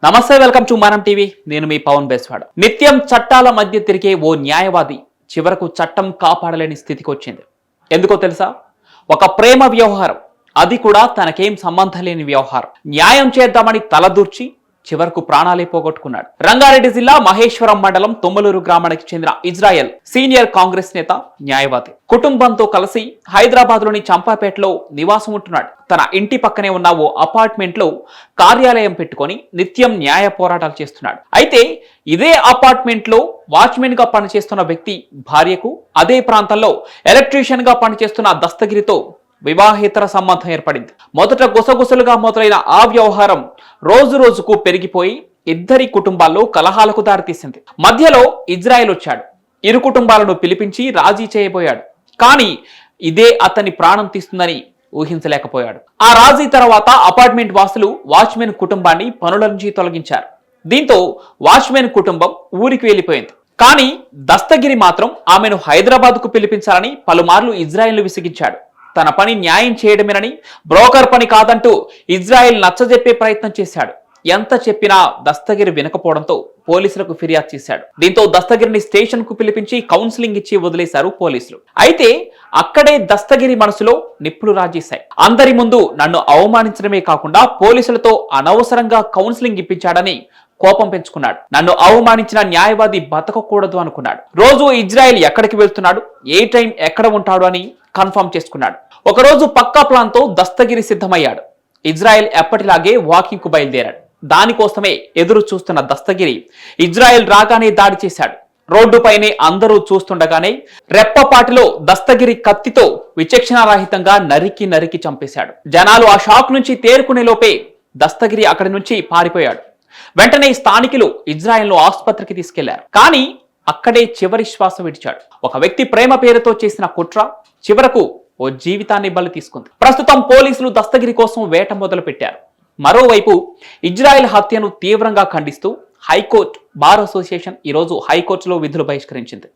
నమస్తే, welcome to మనం TV. నేను మీ పవన్ బేస్వాడ. నిత్యం చట్టాల మధ్య తిరిగే ఓ న్యాయవాది చివరకు చట్టం కాపాడలేని స్థితికి వచ్చింది. ఎందుకో తెలుసా? ఒక ప్రేమ వ్యవహారం, అది కూడా తనకేం సంబంధం లేని వ్యవహారం. న్యాయం చేద్దామని తలదూర్చి చివరకు ప్రాణాలే పోగొట్టుకున్నాడు. రంగారెడ్డి జిల్లా మహేశ్వరం మండలం తొమ్మలూరు గ్రామానికి చెందిన ఇజ్రాయెల్ సీనియర్ కాంగ్రెస్ నేత, న్యాయవాది. కుటుంబంతో కలిసి హైదరాబాద్ లోని చంపాపేటలో నివాసం ఉంటున్నాడు. తన ఇంటి పక్కనే ఉన్న ఓ అపార్ట్మెంట్ లో కార్యాలయం పెట్టుకొని నిత్యం న్యాయ పోరాటాలు చేస్తున్నాడు. అయితే ఇదే అపార్ట్మెంట్ లో వాచ్మెన్ గా పనిచేస్తున్న వ్యక్తి భార్యకు అదే ప్రాంతంలో ఎలక్ట్రీషియన్ గా పనిచేస్తున్న దస్తగిరితో వివాహేతర సంబంధం ఏర్పడింది. మొదట గుసగుసలుగా మొదలైన ఆ వ్యవహారం రోజు రోజుకు పెరిగిపోయి ఇద్దరి కుటుంబాల్లో కలహాలకు దారితీసింది. మధ్యలో ఇజ్రాయెల్ వచ్చాడు. ఇరు కుటుంబాలను పిలిపించి రాజీ చేయబోయాడు. కానీ ఇదే అతని ప్రాణం తీస్తుందని ఊహించలేకపోయాడు. ఆ రాజీ తర్వాత అపార్ట్మెంట్ వాసులు వాచ్మెన్ కుటుంబాన్ని పనుల నుంచి తొలగించారు. దీంతో వాచ్మెన్ కుటుంబం ఊరికి వెళ్లిపోయింది. కానీ దస్తగిరి మాత్రం ఆమెను హైదరాబాద్ కు పిలిపించాలని పలుమార్లు ఇజ్రాయెల్ను విసిగించాడు. తన పని న్యాయం చేయడమేనని, బ్రోకర్ పని కాదంటూ ఇజ్రాయెల్ నచ్చజెప్పే ప్రయత్నం చేశాడు. ఎంత చెప్పినా దస్తగిరి వినకపోవడంతో పోలీసులకు ఫిర్యాదు చేశాడు. దీంతో దస్తగిరిని స్టేషన్ కు పిలిపించి కౌన్సిలింగ్ ఇచ్చి వదిలేశారు పోలీసులు. అయితే అక్కడే దస్తగిరి మనసులో నిప్పులు రాజేశాయి. అందరి ముందు నన్ను అవమానించడమే కాకుండా పోలీసులతో అనవసరంగా కౌన్సిలింగ్ ఇప్పించాడని కోపం పెంచుకున్నాడు. నన్ను అవమానించిన న్యాయవాది బతకకూడదు అనుకున్నాడు. రోజు ఇజ్రాయెల్ ఎక్కడికి వెళ్తున్నాడు, ఏ టైం ఎక్కడ ఉంటాడు అని కన్ఫర్మ్ చేసుకున్నాడు. ఒకరోజు పక్కా ప్లాన్ తో దస్తగిరి సిద్ధమయ్యాడు. ఇజ్రాయెల్ ఎప్పటిలాగే వాకింగ్ కు బయలుదేరాడు. దానికోసమే ఎదురు చూస్తున్న దస్తగిరి ఇజ్రాయెల్ రాగానే దాడి చేశాడు. రోడ్డుపైనే అందరూ చూస్తుండగానే రెప్పపాటిలో దస్తగిరి కత్తితో విచక్షణారహితంగా నరికి నరికి చంపేశాడు. జనాలు ఆ షాక్ నుంచి తేరుకునే లోపే దస్తగిరి అక్కడి నుంచి పారిపోయాడు. వెంటనే స్థానికులు ఇజ్రాయెల్ను ఆసుపత్రికి తీసుకెళ్లారు. కానీ అక్కడే చివరి శ్వాస విడిచాడు. ఒక వ్యక్తి ప్రేమ పేరుతో చేసిన కుట్ర చివరకు ఓ జీవితాన్ని బలి తీసుకుంది. ప్రస్తుతం పోలీసులు దస్తగిరి కోసం వేట మొదలు పెట్టారు. మరోవైపు ఇజ్రాయెల్ హత్యను తీవ్రంగా ఖండిస్తూ హైకోర్టు బార్ అసోసియేషన్ ఈరోజు హైకోర్టులో విధులు బహిష్కరించింది.